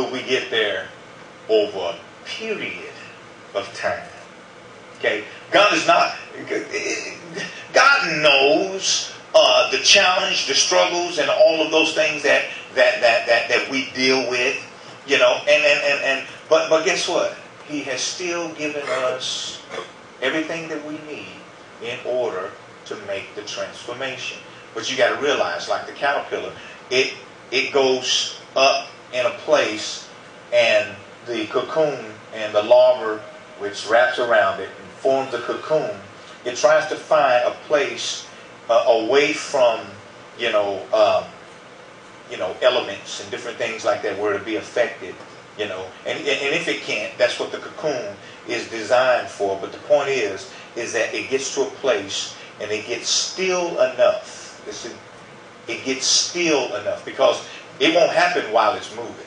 but we get there over a period of time. Okay? God knows the challenge, the struggles, and all of those things that we deal with, you know, but guess what? He has still given us everything that we need in order to make the transformation. But you got to realize, like the caterpillar, it goes up in a place, and the cocoon and the larva, which wraps around it and forms a cocoon, it tries to find a place away from, elements and different things like that where it'll be affected, and if it can't, that's what the cocoon is designed for. But the point is that it gets to a place and it gets still enough. It gets still enough, because it won't happen while it's moving.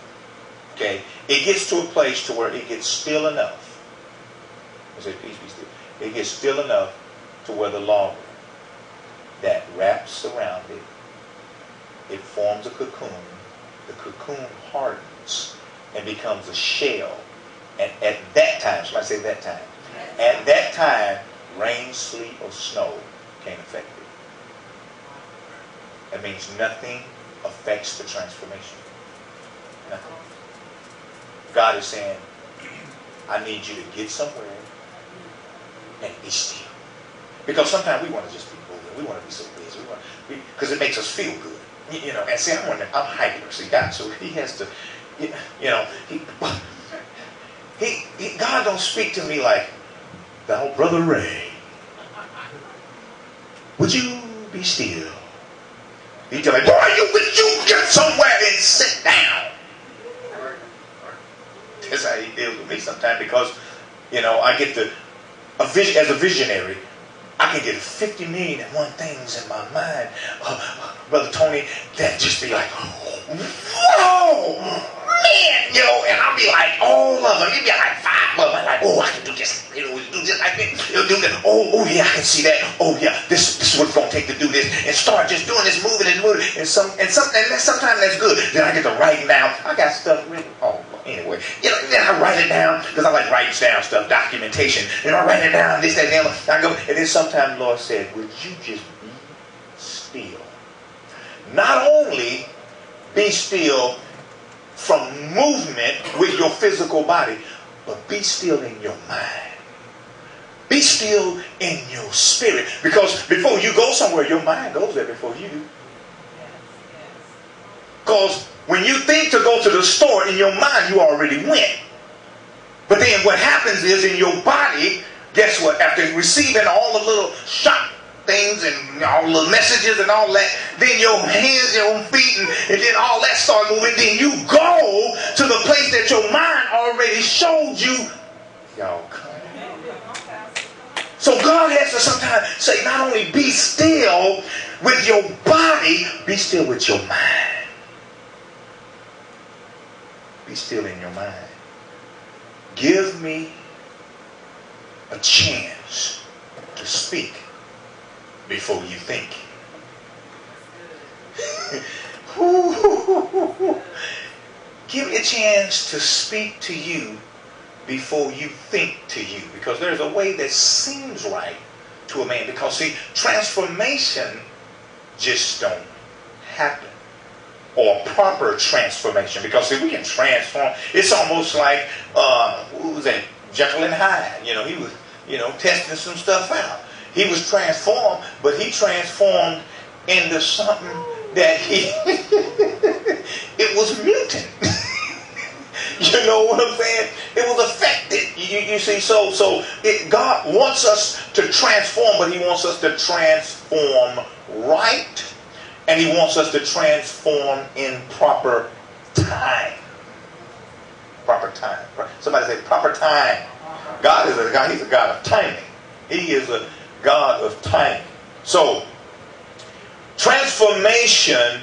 Okay, it gets to a place to where it gets still enough. I say, peace be still. It gets still enough to where the larva that wraps around it, it forms a cocoon. The cocoon hardens and becomes a shell. And at that time, somebody say that time. At that time, rain, sleet, or snow can't affect it. That means nothing affects the transformation. Nothing. God is saying, I need you to get somewhere and be still. Because sometimes we want to just be moving. We want to be so busy. Because it makes us feel good. And see, I'm hyper. See, God, so he has to, God don't speak to me like, thou brother Ray, would you be still? He tell me, boy, would you get somewhere and sit down? That's how he deals with me sometimes, because, I get as a visionary, I can get 50 million and one things in my mind, Brother Tony, that just be like, whoa, man, and I'll be like, all of them, you'd be like 5 of them, I'm like, oh, I can do this, do this, I can do that, oh yeah, I can see that, oh yeah, this is what it's going to take to do this, and start just doing this, moving, and sometimes that's good. Then I get to writing down, I got stuff written, anyway, then I write it down, because I like writing down stuff, documentation, I write it down, this, that, and the other, I go, and then sometimes the Lord said, would you just be still? Not only be still from movement with your physical body, but be still in your mind. Be still in your spirit. Because before you go somewhere, your mind goes there before you do. Because when you think to go to the store, in your mind you already went. But then what happens is, in your body, guess what? After receiving all the little shock things and all the messages and all that, then your hands, your feet, and then all that start moving. Then you go to the place that your mind already showed you. Y'all come. So God has to sometimes say, not only be still with your body, be still with your mind. Be still in your mind. Give me a chance to speak before you think. Give me a chance to speak to you before you think to you. Because there's a way that seems right to a man. Because see, transformation just don't happen. Or proper transformation. Because see, we can transform. It's almost like, who was that? Jekyll and Hyde. He was, testing some stuff out. He was transformed, but he transformed into something that it was mutant. You know what I'm saying? It was affected. You see, so God wants us to transform, but he wants us to transform right, and he wants us to transform in proper time. Proper time. Somebody say proper time. God is a God. He's a God of timing. He is a God of timing. So, transformation